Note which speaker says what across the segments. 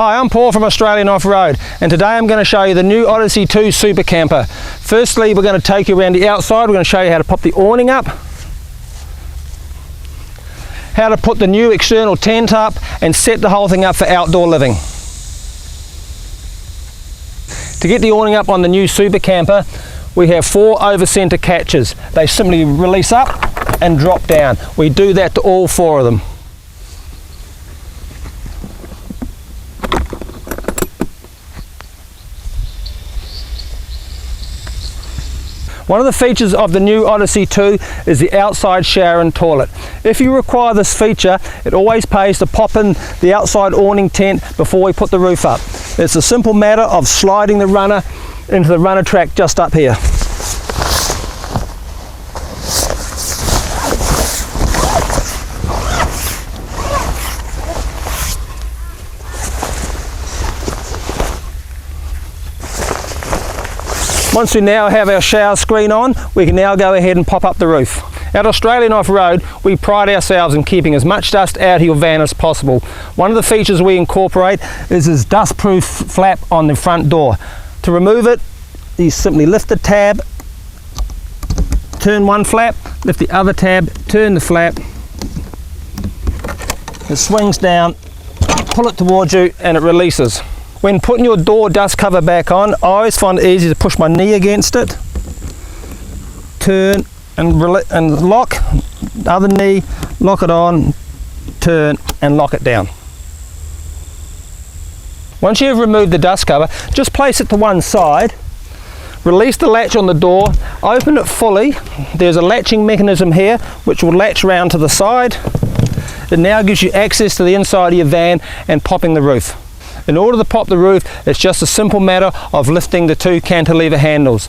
Speaker 1: Hi, I'm Paul from Australian Off-Road, and today I'm going to show you the new Odyssey 2 Super Camper. Firstly, we're going to take you around the outside. We're going to show you how to pop the awning up, how to put the new external tent up and set the whole thing up for outdoor living. To get the awning up on the new Super Camper, we have 4 over-centre catches. They simply release up and drop down. We do that to all 4 of them. One of the features of the new Odyssey 2 is the outside shower and toilet. If you require this feature, it always pays to pop in the outside awning tent before we put the roof up. It's a simple matter of sliding the runner into the runner track just up here. Once we now have our shower screen on, we can now go ahead and pop up the roof. At Australian Off-Road, we pride ourselves in keeping as much dust out of your van as possible. One of the features we incorporate is this dust-proof flap on the front door. To remove it, you simply lift the tab, turn one flap, lift the other tab, turn the flap, it swings down, pull it towards you and it releases. When putting your door dust cover back on, I always find it easy to push my knee against it, turn and lock, the other knee, lock it on, turn and lock it down. Once you've removed the dust cover, just place it to one side, release the latch on the door, open it fully. There's a latching mechanism here which will latch round to the side. It now gives you access to the inside of your van and popping the roof. In order to pop the roof, it's just a simple matter of lifting the 2 cantilever handles.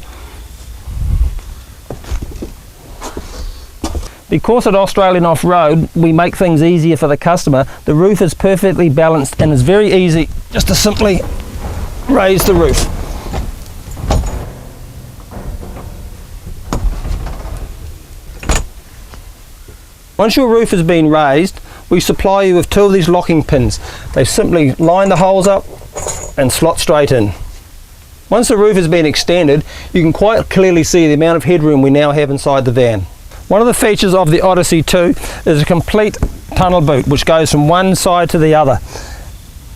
Speaker 1: Because at Australian Off-Road we make things easier for the customer, the roof is perfectly balanced and it's very easy just to simply raise the roof. Once your roof has been raised, we supply you with 2 of these locking pins. They simply line the holes up and slot straight in. Once the roof has been extended, you can quite clearly see the amount of headroom we now have inside the van. One of the features of the Odyssey 2 is a complete tunnel boot which goes from one side to the other.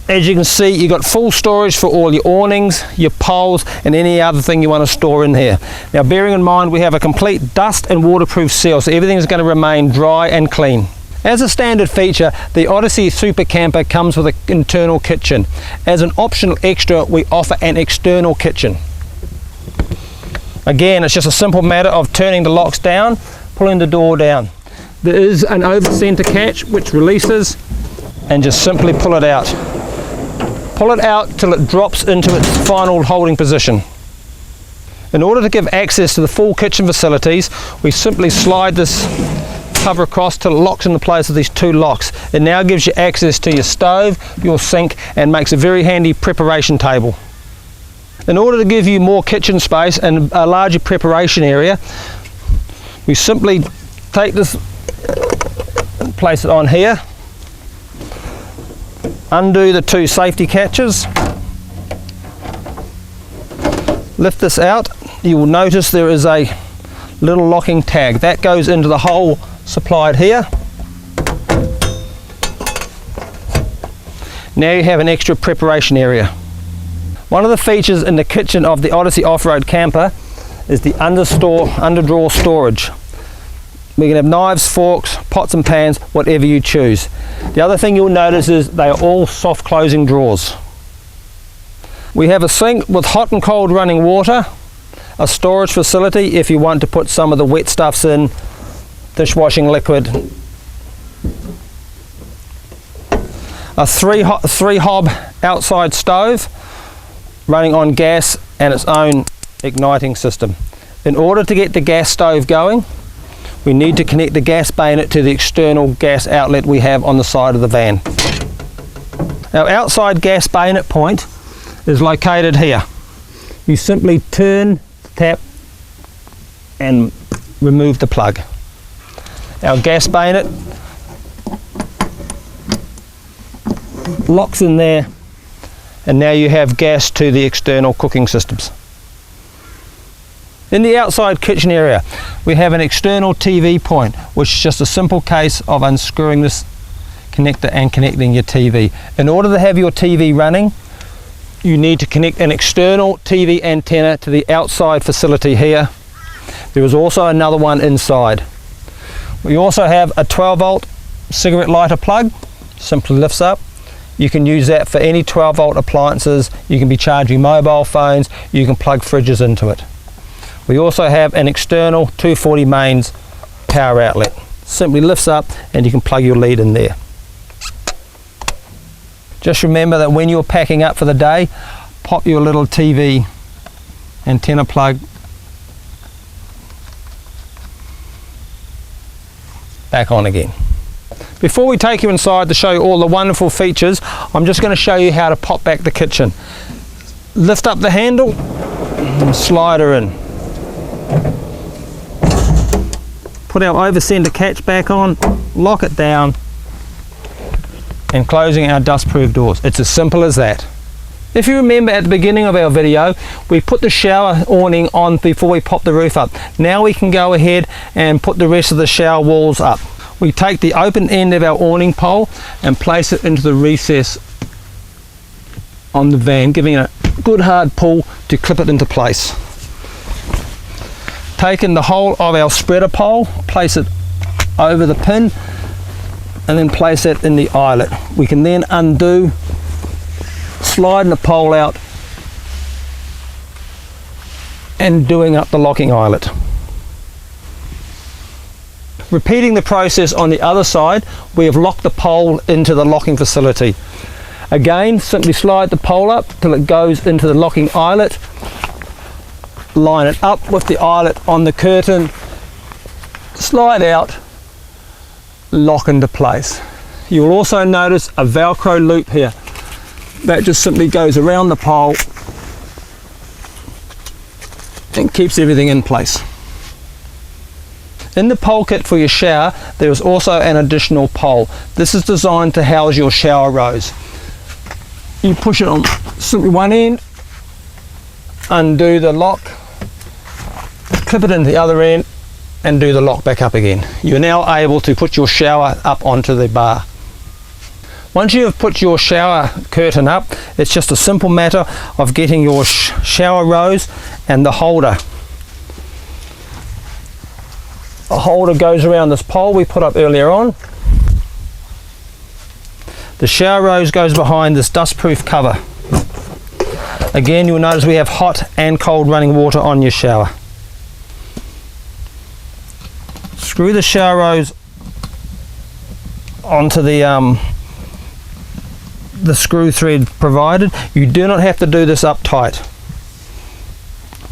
Speaker 1: As you can see, you've got full storage for all your awnings, your poles and any other thing you want to store in here. Now bearing in mind we have a complete dust and waterproof seal, so everything is going to remain dry and clean. As a standard feature, the Odyssey Super Camper comes with an internal kitchen. As an optional extra, we offer an external kitchen. Again, it's just a simple matter of turning the locks down, pulling the door down. There is an over-centre catch which releases, and just simply pull it out. Pull it out till it drops into its final holding position. In order to give access to the full kitchen facilities, we simply slide this cover across till it locks into place with these 2 locks. It now gives you access to your stove, your sink and makes a very handy preparation table. In order to give you more kitchen space and a larger preparation area, we simply take this and place it on here, undo the 2 safety catches, lift this out. You will notice there is a little locking tag that goes into the hole supplied here. Now you have an extra preparation area. One of the features in the kitchen of the Odyssey Off-Road Camper is the underdrawer storage. We can have knives, forks, pots and pans, whatever you choose. The other thing you'll notice is they are all soft closing drawers. We have a sink with hot and cold running water, a storage facility if you want to put some of the wet stuffs in, dishwashing liquid, a 3 hob outside stove running on gas and its own igniting system. In order to get the gas stove going, we need to connect the gas bayonet to the external gas outlet we have on the side of the van. Our outside gas bayonet point is located here. You simply turn, tap and remove the plug. Our gas bayonet locks in there and now you have gas to the external cooking systems. In the outside kitchen area, we have an external TV point, which is just a simple case of unscrewing this connector and connecting your TV. In order to have your TV running, you need to connect an external TV antenna to the outside facility here. There is also another one inside. We also have a 12 volt cigarette lighter plug, simply lifts up. You can use that for any 12 volt appliances. You can be charging mobile phones, you can plug fridges into it. We also have an external 240 mains power outlet. Simply lifts up and you can plug your lead in there. Just remember that when you're packing up for the day, pop your little TV antenna plug back on again. Before we take you inside to show you all the wonderful features, I'm just going to show you how to pop back the kitchen. Lift up the handle and slide her in. Put our over center catch back on, lock it down, and closing our dust-proof doors. It's as simple as that. If you remember at the beginning of our video, we put the shower awning on before we pop the roof up. Now we can go ahead and put the rest of the shower walls up. We take the open end of our awning pole and place it into the recess on the van, giving it a good hard pull to clip it into place. Taking the whole of our spreader pole, place it over the pin and then place it in the eyelet. We can then undo, sliding the pole out and doing up the locking eyelet. Repeating the process on the other side, we have locked the pole into the locking facility. Again, simply slide the pole up till it goes into the locking eyelet. Line it up with the eyelet on the curtain, slide out, lock into place. You will also notice a Velcro loop here. That just simply goes around the pole and keeps everything in place. In the pole kit for your shower, there is also an additional pole. This is designed to house your shower rose. You push it on simply one end, undo the lock, clip it into the other end and do the lock back up again. You're now able to put your shower up onto the bar. Once you have put your shower curtain up, it's just a simple matter of getting your shower rose and the holder. A holder goes around this pole we put up earlier on. The shower rose goes behind this dust-proof cover. Again, you'll notice we have hot and cold running water on your shower. Screw the shower rose onto the screw thread provided. You do not have to do this up tight.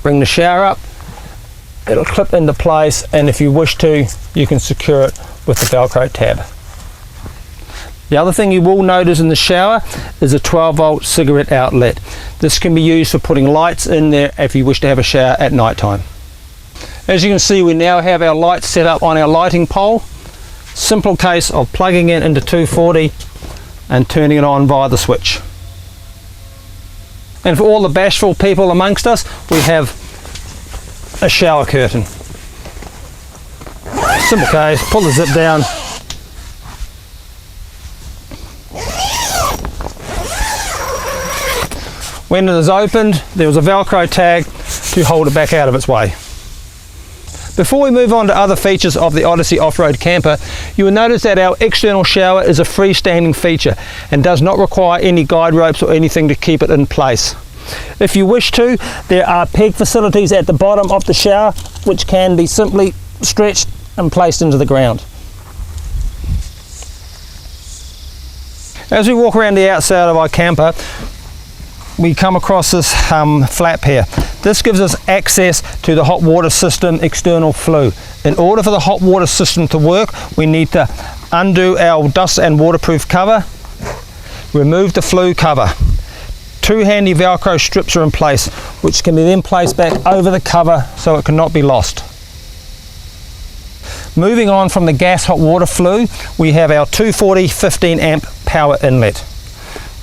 Speaker 1: Bring the shower up, it'll clip into place, and if you wish to, you can secure it with the Velcro tab. The other thing you will notice in the shower is a 12 volt cigarette outlet. This can be used for putting lights in there if you wish to have a shower at night time. As you can see, we now have our lights set up on our lighting pole. Simple case of plugging it into 240 and turning it on via the switch. And for all the bashful people amongst us, we have a shower curtain. Simple case, pull the zip down. When it is opened, there is a Velcro tag to hold it back out of its way. Before we move on to other features of the Odyssey off-road camper, you will notice that our external shower is a freestanding feature and does not require any guide ropes or anything to keep it in place. If you wish to, there are peg facilities at the bottom of the shower which can be simply stretched and placed into the ground. As we walk around the outside of our camper, we come across this flap here. This gives us access to the hot water system external flue. In order for the hot water system to work, we need to undo our dust and waterproof cover, remove the flue cover. Two handy Velcro strips are in place, which can be then placed back over the cover so it cannot be lost. Moving on from the gas hot water flue, we have our 240 15 amp power inlet.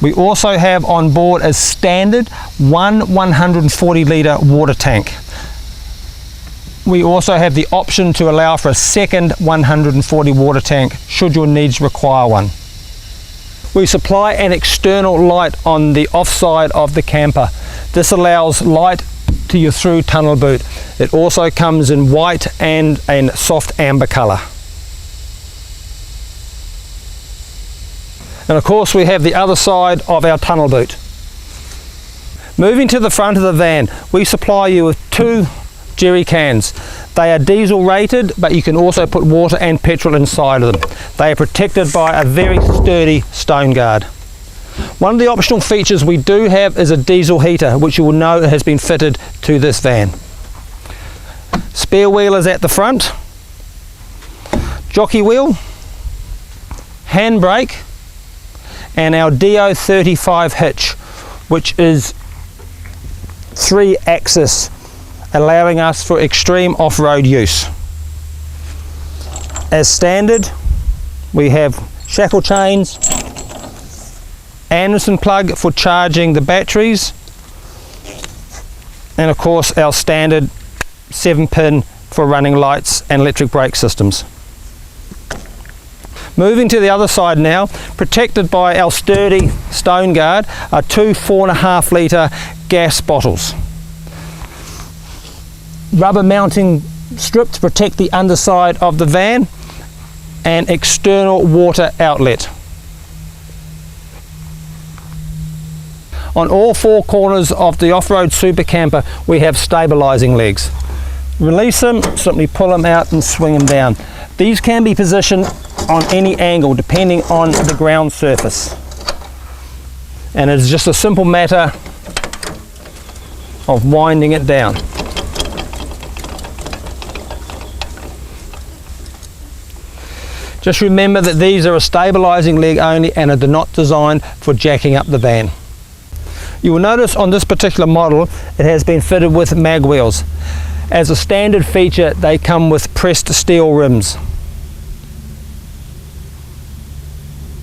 Speaker 1: We also have on board a standard 140 litre water tank. We also have the option to allow for a second 140 water tank should your needs require one. We supply an external light on the offside of the camper. This allows light to your through tunnel boot. It also comes in white and a soft amber colour. And of course we have the other side of our tunnel boot. Moving to the front of the van, we supply you with 2 jerry cans. They are diesel rated, but you can also put water and petrol inside of them. They are protected by a very sturdy stone guard. One of the optional features we do have is a diesel heater, which you will know has been fitted to this van. Spare wheel is at the front, jockey wheel, handbrake, and our DO35 hitch, which is 3-axis, allowing us for extreme off-road use. As standard, we have shackle chains, Anderson plug for charging the batteries, and of course our standard 7-pin for running lights and electric brake systems. Moving to the other side now, protected by our sturdy stone guard are 2 4.5 litre gas bottles. Rubber mounting strip to protect the underside of the van, and external water outlet. On all 4 corners of the off-road super camper we have stabilising legs. Release them, simply pull them out and swing them down. These can be positioned on any angle depending on the ground surface, and it's just a simple matter of winding it down. Just remember that these are a stabilising leg only and are not designed for jacking up the van. You will notice on this particular model it has been fitted with mag wheels. As a standard feature they come with pressed steel rims.